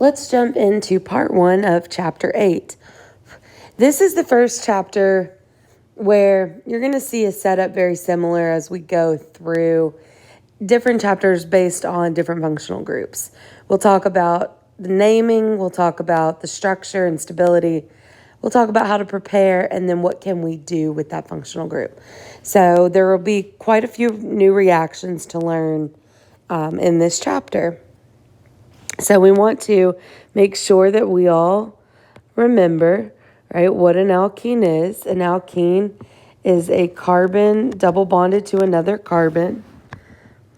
Let's jump into part 1 of chapter 8. This is the first chapter where you're going to see a setup very similar as we go through different chapters based on different functional groups. We'll talk about the naming, we'll talk about the structure and stability, we'll talk about how to prepare, and then what can we do with that functional group. So there will be quite a few new reactions to learn in this chapter. So we want to make sure that we all remember, right, what an alkene is. An alkene is a carbon double bonded to another carbon.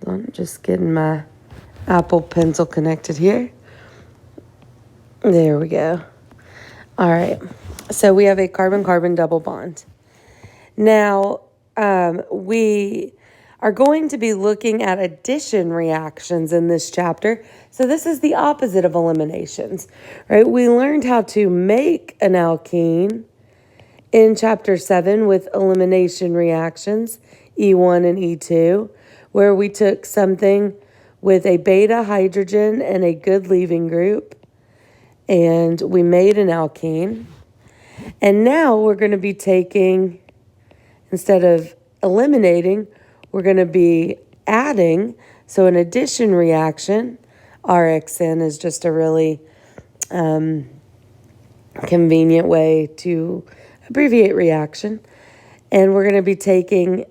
I'm just getting my Apple Pencil connected here. There we go. All right. So we have a carbon-carbon double bond. Now, we are going to be looking at addition reactions in this chapter. So this is the opposite of eliminations, right? We learned how to make an alkene in chapter 7 with elimination reactions, E1 and E2, where we took something with a beta hydrogen and a good leaving group, and we made an alkene. And now we're going to be taking, instead of eliminating, we're going to be adding. So an addition reaction, RXN, is just a really convenient way to abbreviate reaction. And we're going to be taking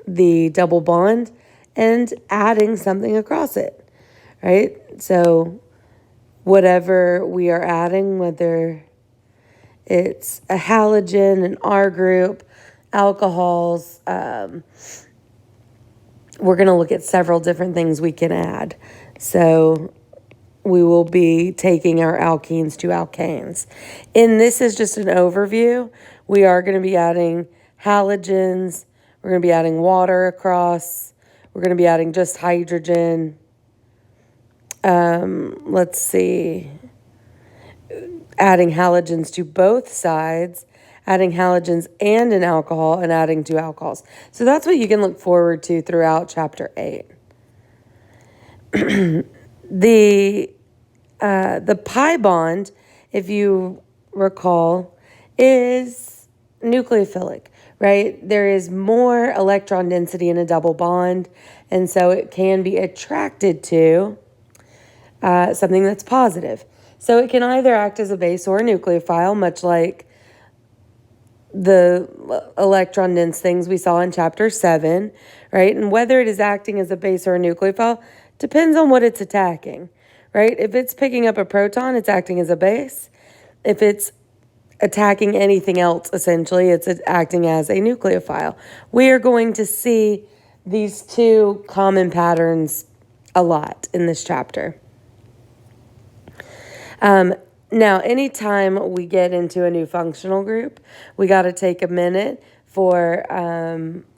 the double bond and adding something across it, right? So whatever we are adding, whether it's a halogen, an R group, alcohols, we're going to look at several different things we can add. So we will be taking our alkenes to alkanes. And this is just an overview. We are going to be adding halogens. We're going to be adding water across. We're going to be adding just hydrogen. Let's see. Adding halogens to both sides, adding halogens and an alcohol, and adding 2 alcohols. So that's what you can look forward to throughout chapter 8. The pi bond, if you recall, is nucleophilic, right? There is more electron density in a double bond, and so it can be attracted to something that's positive. So it can either act as a base or a nucleophile, much like the electron dense things we saw in chapter 7, right? And whether it is acting as a base or a nucleophile depends on what it's attacking, right? If it's picking up a proton, it's acting as a base. If it's attacking anything else, essentially, it's acting as a nucleophile. We are going to see these 2 common patterns a lot in this chapter. Now, anytime we get into a new functional group, we got to take a minute for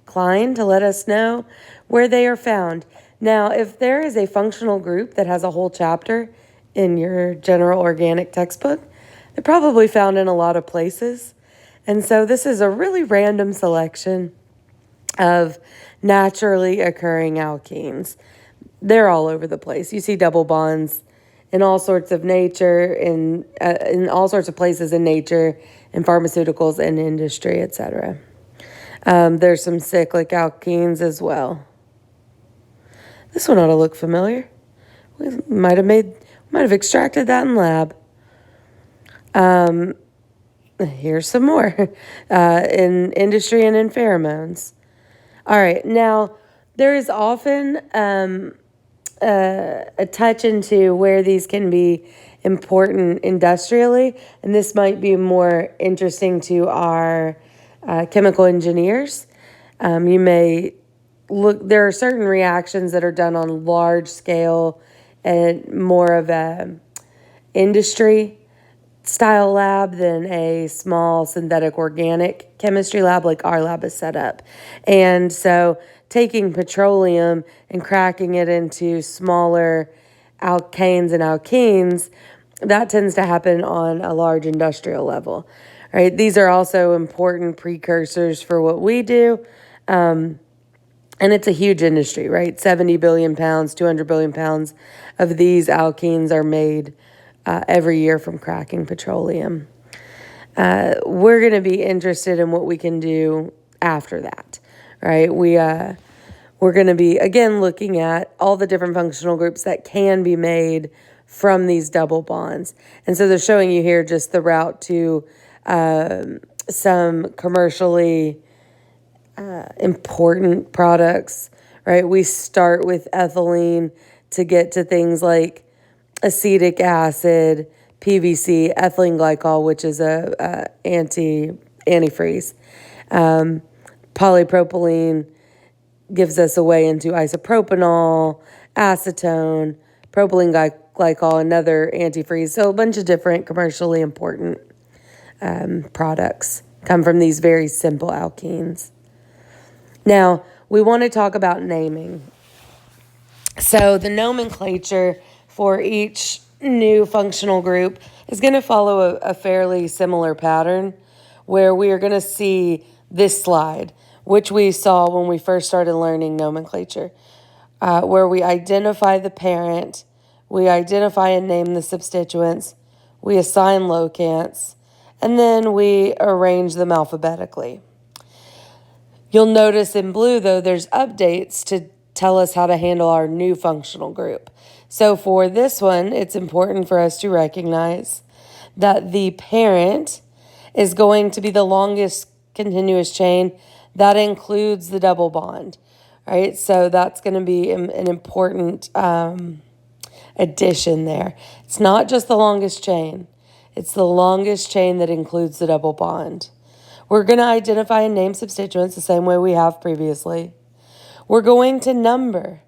Klein to let us know where they are found. Now, if there is a functional group that has a whole chapter in your general organic textbook, they're probably found in a lot of places. And so this is a really random selection of naturally occurring alkenes. They're all over the place. You see double bonds in all sorts of nature, in all sorts of places in nature, in pharmaceuticals and industry, etc. There's some cyclic alkenes as well. This one ought to look familiar. We might have extracted that in lab. Here's some more in industry and in pheromones. All right, now there is often a touch into where these can be important industrially, and this might be more interesting to our chemical engineers. You may look, there are certain reactions that are done on large scale and more of a industry style lab than a small synthetic organic chemistry lab like our lab is set up. And so taking petroleum and cracking it into smaller alkanes and alkenes, that tends to happen on a large industrial level, right? These are also important precursors for what we do. And it's a huge industry, right? 70 billion pounds, 200 billion pounds of these alkenes are made every year from cracking petroleum. We're going to be interested in what we can do after that, right? We're going to be, again, looking at all the different functional groups that can be made from these double bonds. And so they're showing you here just the route to some commercially important products, right? We start with ethylene to get to things like acetic acid, PVC, ethylene glycol, which is a antifreeze. Polypropylene gives us a way into isopropanol, acetone, propylene glycol, another antifreeze. So a bunch of different commercially important products come from these very simple alkenes. Now, we want to talk about naming. So the nomenclature for each new functional group is going to follow a fairly similar pattern where we are going to see this slide, which we saw when we first started learning nomenclature, where we identify the parent, we identify and name the substituents, we assign locants, and then we arrange them alphabetically. You'll notice in blue, though, there's updates to tell us how to handle our new functional group. So for this one, it's important for us to recognize that the parent is going to be the longest continuous chain. That includes the double bond, right? So that's going to be an important addition there. It's not just the longest chain. It's the longest chain that includes the double bond. We're going to identify and name substituents the same way we have previously. We're going to number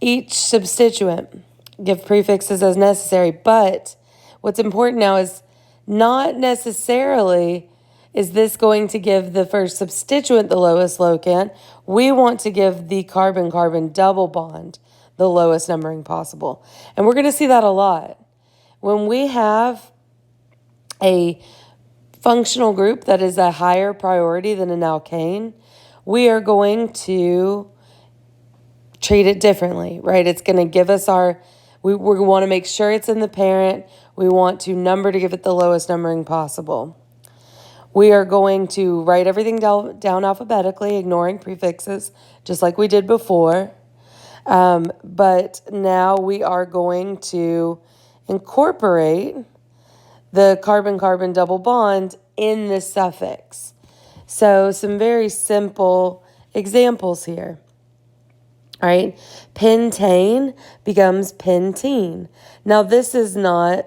each substituent, give prefixes as necessary, but what's important now is not necessarily is this going to give the first substituent the lowest locant. We want to give the carbon-carbon double bond the lowest numbering possible. And we're going to see that a lot. When we have a functional group that is a higher priority than an alkane, we are going to treat it differently, right? It's going to give us we want to make sure it's in the parent. We want to number to give it the lowest numbering possible. We are going to write everything down alphabetically, ignoring prefixes, just like we did before. But now we are going to incorporate the carbon-carbon double bond in the suffix. So some very simple examples here. All right, pentane becomes pentene. Now this is not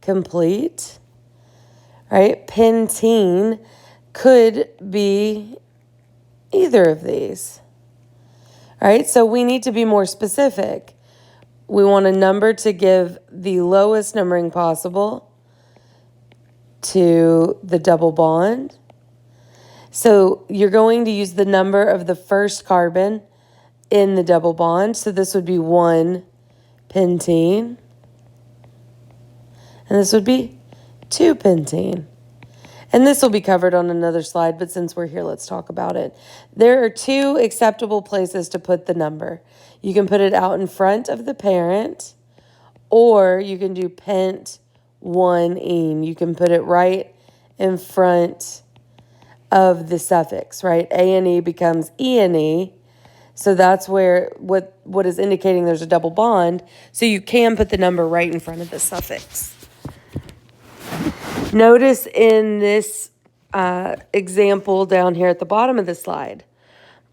complete, right? Pentene could be either of these, right? So we need to be more specific. We want a number to give the lowest numbering possible to the double bond. So you're going to use the number of the first carbon in the double bond. So this would be 1 pentene. And this would be 2 pentene. And this will be covered on another slide, but since we're here, let's talk about it. There are 2 acceptable places to put the number. You can put it out in front of the parent, or you can do pent 1-ene. You can put it right in front of the suffix, right? A-N-E becomes E-N-E. So that's where what is indicating there's a double bond. So you can put the number right in front of the suffix. Notice in this example down here at the bottom of the slide,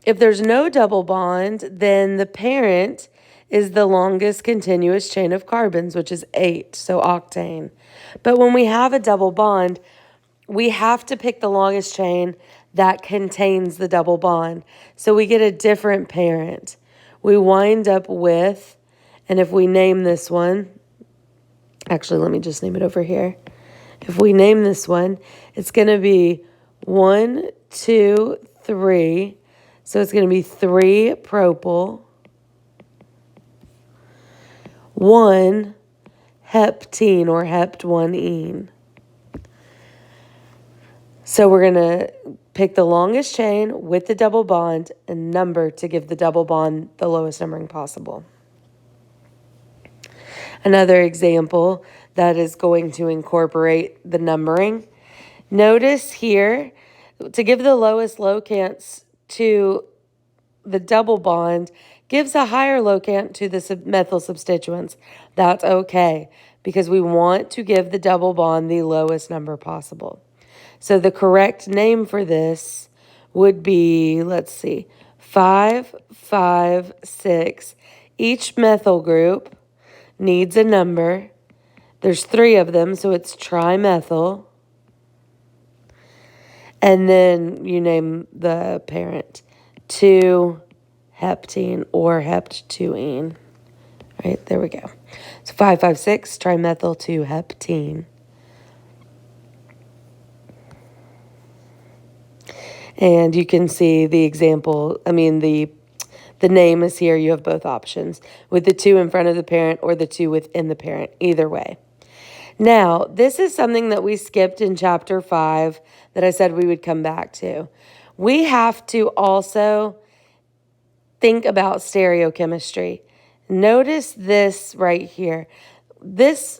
if there's no double bond, then the parent is the longest continuous chain of carbons, which is 8, so octane. But when we have a double bond, we have to pick the longest chain that contains the double bond. So we get a different parent. We wind up with, and if we name this one, actually, let me just name it over here. If we name this one, it's going to be 1, 2, 3. So it's going to be 3 propyl, 1 heptene or hept-1-ene. So we're going to pick the longest chain with the double bond and number to give the double bond the lowest numbering possible. another example that is going to incorporate the numbering. Notice here, to give the lowest locants to the double bond gives a higher locant to the methyl substituents. That's okay, because we want to give the double bond the lowest number possible. So the correct name for this would be, let's see, 5, 5, 6. Each methyl group needs a number. There's 3 of them, so it's trimethyl. And then you name the parent 2-heptene or hept2ene. Right, there we go. So 5, 5, 6, trimethyl 2-heptene. And you can see the example, the name is here. You have both options with the 2 in front of the parent or the 2 within the parent, either way. Now, this is something that we skipped in chapter 5 that I said we would come back to. We have to also think about stereochemistry. Notice this right here. This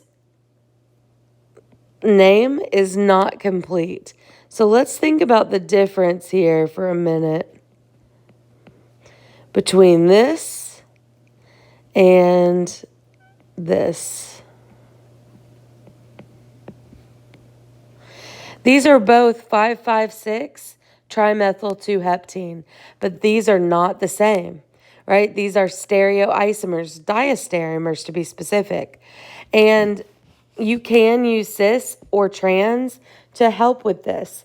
name is not complete. So let's think about the difference here for a minute between this and this. These are both 5,5,6 trimethyl 2-heptene, but these are not the same, right? These are stereoisomers, diastereomers to be specific. And you can use cis or trans to help with this.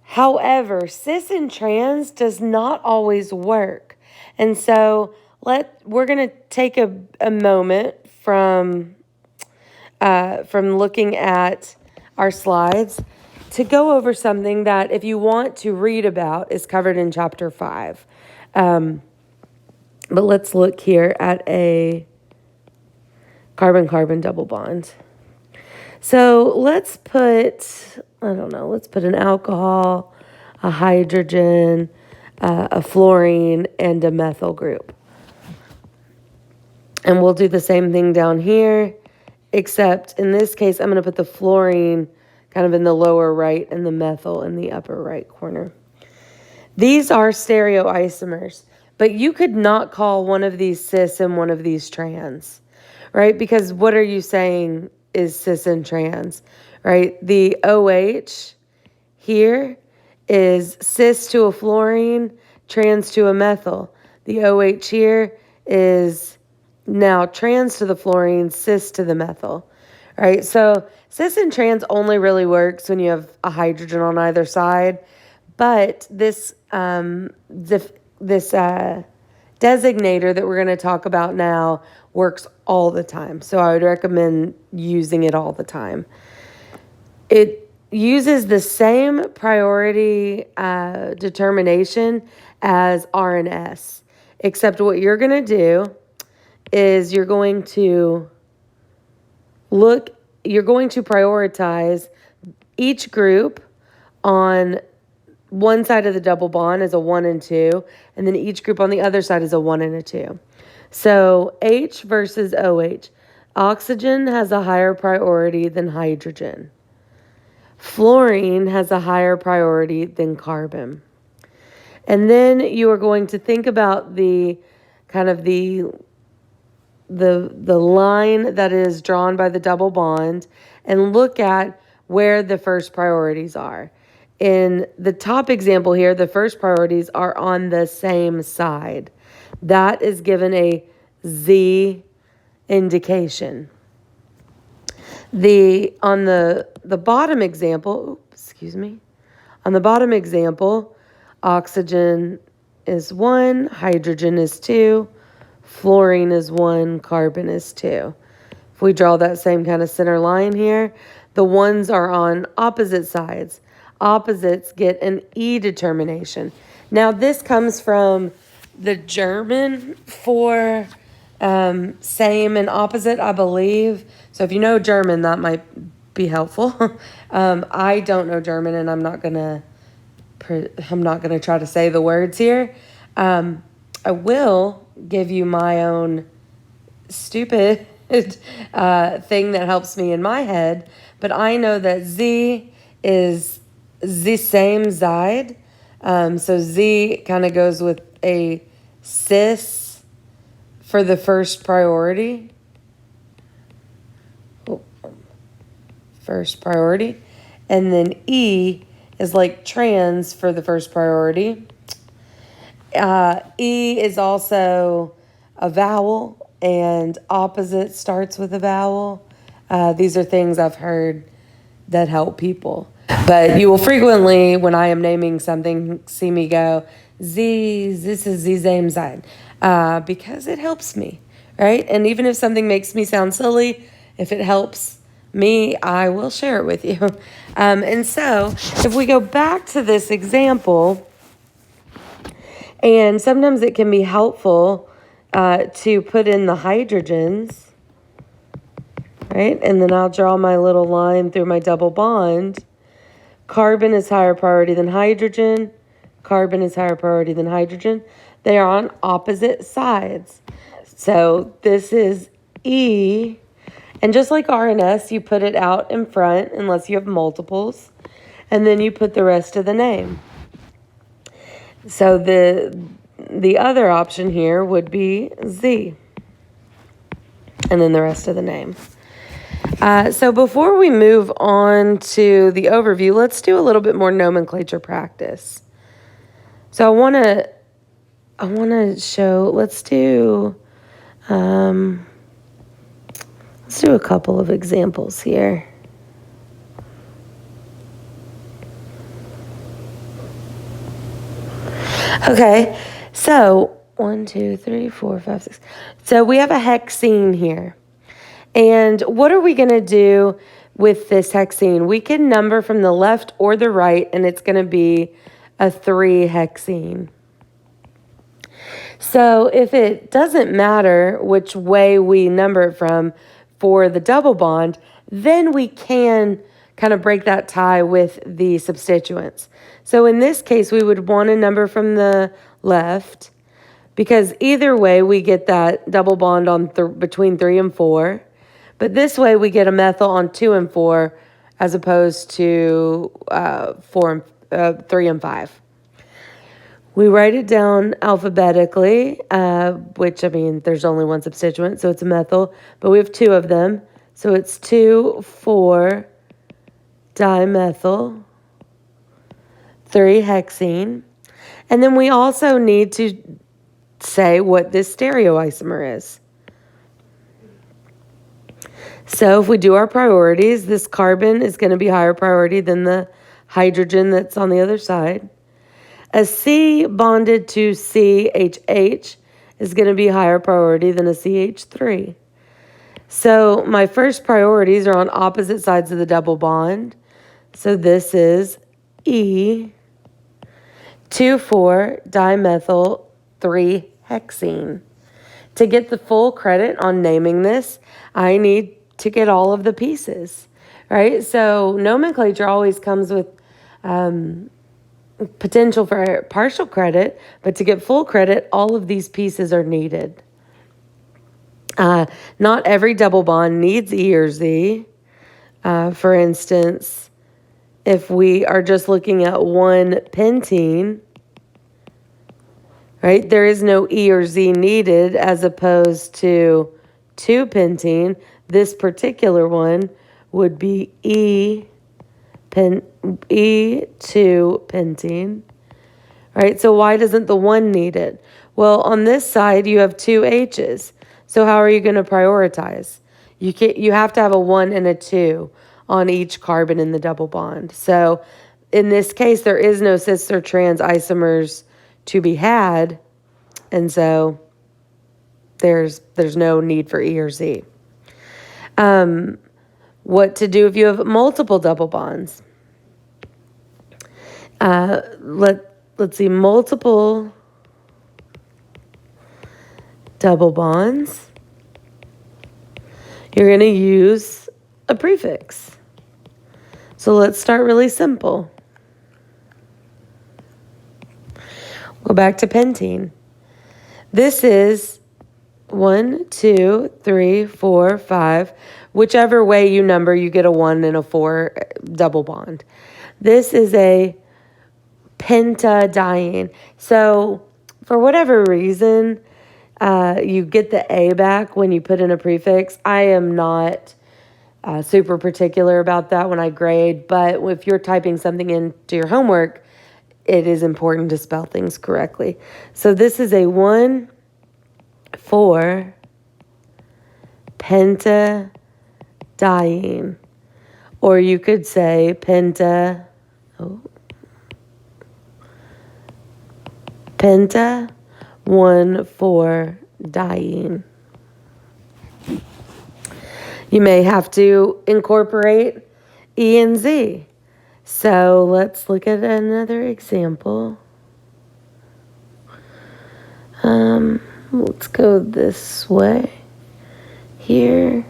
However, cis and trans does not always work. And so we're going to take a moment from looking at our slides to go over something that, if you want to read about, is covered in chapter 5. But let's look here at a carbon-carbon double bond. So let's put, let's put an alcohol, a hydrogen, a fluorine, and a methyl group. And we'll do the same thing down here, except in this case, I'm going to put the fluorine kind of in the lower right and the methyl in the upper right corner. These are stereoisomers, but you could not call one of these cis and one of these trans, right? Because what are you saying is cis and trans, right? The OH here is cis to a fluorine, trans to a methyl. The OH here is now trans to the fluorine, cis to the methyl, right? So cis and trans only really works when you have a hydrogen on either side, but this designator that we're going to talk about now works all the time. So I would recommend using it all the time. It uses the same priority determination as R and S, except what you're going to do is you're going to prioritize each group on one side of the double bond as a 1 and 2, and then each group on the other side is a 1 and a 2. So H versus OH. Oxygen has a higher priority than hydrogen. Fluorine has a higher priority than carbon. And then you are going to think about the line that is drawn by the double bond and look at where the first priorities are. In the top example here, the first priorities are on the same side. That is given a Z indication. On the bottom example, on the bottom example, oxygen is 1, hydrogen is 2, fluorine is 1, carbon is 2. If we draw that same kind of center line here, the ones are on opposite sides. Opposites get an E determination. Now, this comes from the German for same and opposite, I believe. So if you know German, that might be helpful. I don't know German, and I'm not gonna try to say the words here. I will give you my own stupid thing that helps me in my head, but I know that Z is the same side. So Z kind of goes with a cis for the first priority. First priority. And then E is like trans for the first priority. E is also a vowel, and opposite starts with a vowel. These are things I've heard that help people. But you will frequently, when I am naming something, see me go, this is the same side, because it helps me, right? And even if something makes me sound silly, if it helps me, I will share it with you. And so if we go back to this example, and sometimes it can be helpful to put in the hydrogens, right? And then I'll draw my little line through my double bond. Carbon is higher priority than hydrogen. Carbon is higher priority than hydrogen. They are on opposite sides. So this is E. And just like R and S, you put it out in front unless you have multiples. And then you put the rest of the name. So the other option here would be Z. And then the rest of the name. So before we move on to the overview, let's do a little bit more nomenclature practice. So I want to show, let's do a couple of examples here. Okay, so 1, 2, 3, 4, 5, 6. So we have a hexene here. And what are we going to do with this hexene? We can number from the left or the right, and it's going to be a 3 hexene. So if it doesn't matter which way we number it from for the double bond, then we can kind of break that tie with the substituents. So in this case, we would want to number from the left, because either way we get that double bond on between 3 and 4. But this way we get a methyl on 2 and 4 as opposed to 3 and 5. We write it down alphabetically, which, I mean, there's only one substituent, so it's a methyl, but we have 2 of them. So it's 2,4-dimethyl, 3-hexene. And then we also need to say what this stereoisomer is. So if we do our priorities, this carbon is going to be higher priority than the hydrogen that's on the other side. A C bonded to CHH is going to be higher priority than a CH3. So my first priorities are on opposite sides of the double bond. So this is E, 2,4-dimethyl, 3-hexene. To get the full credit on naming this, I need to get all of the pieces, right? So nomenclature always comes with potential for partial credit, but to get full credit, all of these pieces are needed. Not every double bond needs E or Z. For instance, if we are just looking at one pentene, right, there is no E or Z needed, as opposed to 2 pentene. This particular one would be E2 pentene, right? So why doesn't the 1 need it? Well, on this side, you have 2 H's. So how are you going to prioritize? You have to have a 1 and a 2 on each carbon in the double bond. So in this case, there is no cis or trans isomers to be had, and so there's no need for E or Z. What to do if you have multiple double bonds? Let's see, multiple double bonds. You're going to use a prefix. So let's start really simple. Go back to pentene. This is 1, 2, 3, 4, 5. Whichever way you number, you get a 1 and a 4 double bond. This is a pentadiene. So for whatever reason, you get the A back when you put in a prefix. I am not super particular about that when I grade, but if you're typing something into your homework, it is important to spell things correctly. So this is a 1, 4 pentadiene. Or you could say penta 1, 4 diene. You may have to incorporate E and Z. So let's look at another example. Let's go this way. Here.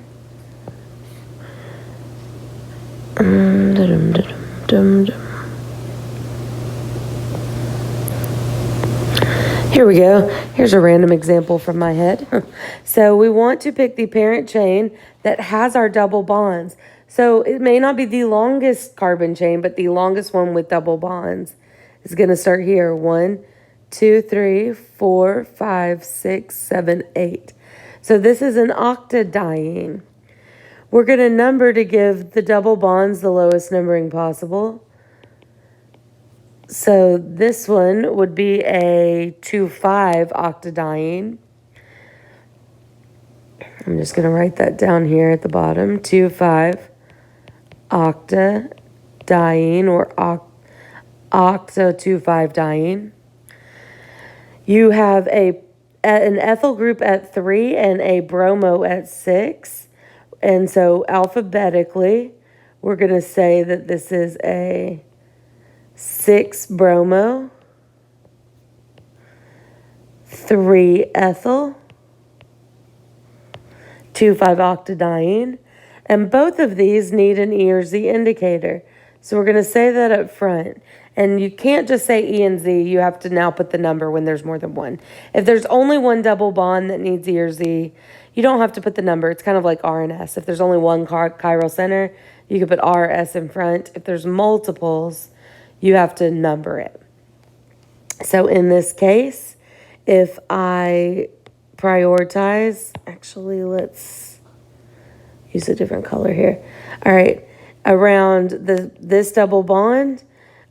Here we go. Here's a random example from my head. So we want to pick the parent chain that has our double bonds. So it may not be the longest carbon chain, but the longest one with double bonds is going to start here. 1, 2, 3, 4, 5, 6, 7, 8. So this is an octadiene. We're going to number to give the double bonds the lowest numbering possible. So this one would be a 2,5 octadiene. I'm just going to write that down here at the bottom. 2,5 octadiene or octo 2,5 diene. You have an ethyl group at 3 and a bromo at 6. And so alphabetically, we're going to say that this is a 6 bromo, 3 ethyl, 2,5 octadiene. And both of these need an E or Z indicator. So we're going to say that up front. And you can't just say E and Z. You have to now put the number when there's more than one. If there's only one double bond that needs E or Z, you don't have to put the number. It's kind of like R and S. If there's only one chiral center, you could put R, S in front. If there's multiples, you have to number it. So in this case, if I prioritize, actually, let's use a different color here. All right, around this double bond,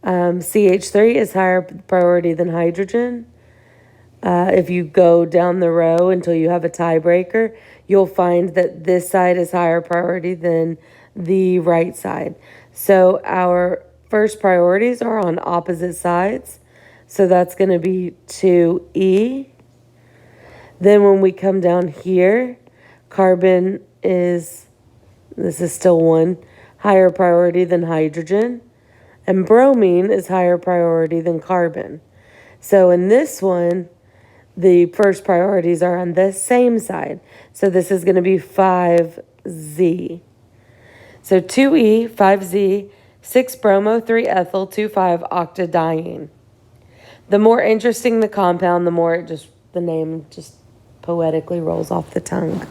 CH3 is higher priority than hydrogen. If you go down the row until you have a tiebreaker, you'll find that this side is higher priority than the right side. So our first priorities are on opposite sides. So that's going to be 2E. Then when we come down here, carbon this is still 1, higher priority than hydrogen. And bromine is higher priority than carbon. So in this one, the first priorities are on the same side. So this is going to be 5Z. So 2E, 5Z, 6 bromo, 3 ethyl, 2,5 octadiene. The more interesting the compound, the more the name just poetically rolls off the tongue.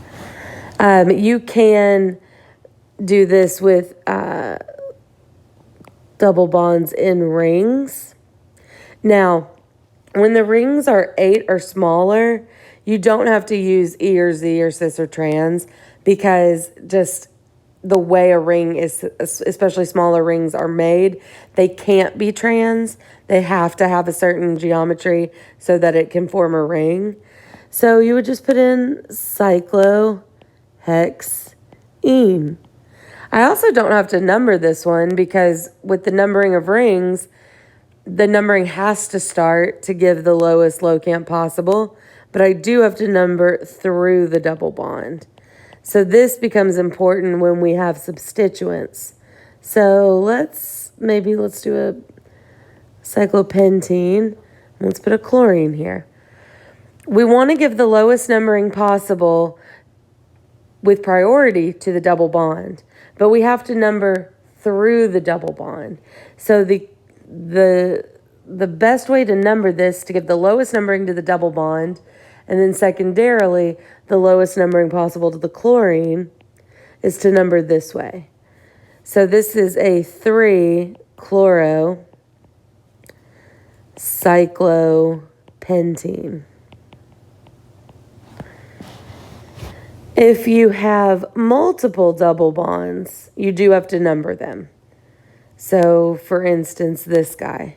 You can do this with double bonds in rings. Now, when the rings are 8 or smaller, you don't have to use E or Z or cis or trans, because just the way a ring is, especially smaller rings, are made, they can't be trans. They have to have a certain geometry so that it can form a ring. So you would just put in cyclohexene. I also don't have to number this one, because with the numbering of rings, the numbering has to start to give the lowest locant possible, but I do have to number through the double bond. So this becomes important when we have substituents. So let's do a cyclopentene. Let's put a chlorine here. We want to give the lowest numbering possible with priority to the double bond, but we have to number through the double bond. So the best way to number this to give the lowest numbering to the double bond And then secondarily, the lowest numbering possible to the chlorine is to number this way. So this is a 3-chloro-cyclopentene. If you have multiple double bonds, you do have to number them. So, for instance, this guy.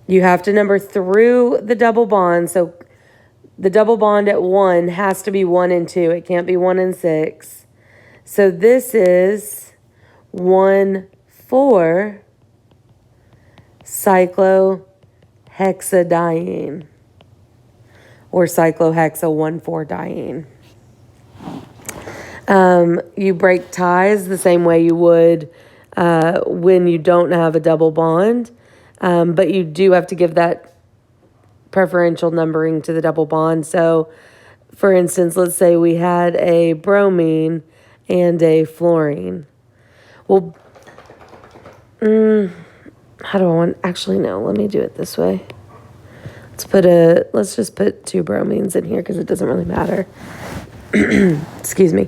You have to number through the double bond. So, the double bond at 1 has to be 1 and 2. It can't be 1 and 6. So, this is 1,4-cyclohexadiene or cyclohexa-1,4-diene. You break ties the same way you would when you don't have a double bond, but you do have to give that preferential numbering to the double bond. So, for instance, let's say we had a bromine and a fluorine. Well, how do I want? Actually, no. Let me do it this way. Let's just put 2 bromines in here because it doesn't really matter. Excuse me.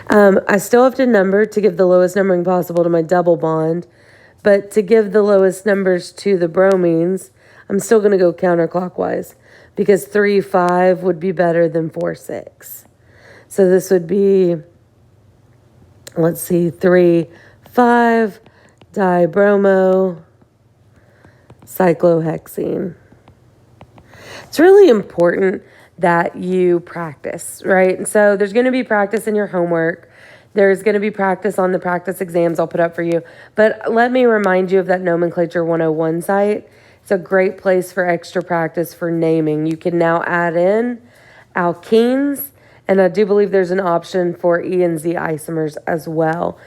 I still have to number to give the lowest numbering possible to my double bond, but to give the lowest numbers to the bromines, I'm still going to go counterclockwise because 3,5 would be better than 4,6. So this would be, let's see, 3,5 dibromo cyclohexene. It's really important that you practice, right? And so there's going to be practice in your homework. There's going to be practice on the practice exams I'll put up for you. But let me remind you of that Nomenclature 101 site. It's a great place for extra practice for naming. You can now add in alkenes, and I do believe there's an option for E and Z isomers as well.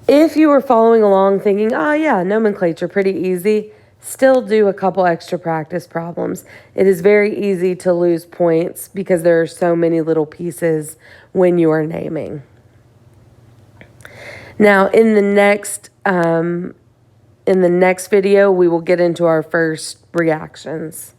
If you were following along thinking, oh yeah, nomenclature, pretty easy, still do a couple extra practice problems. It is very easy to lose points because there are so many little pieces when you are naming. Now, in the next video, we will get into our first reactions.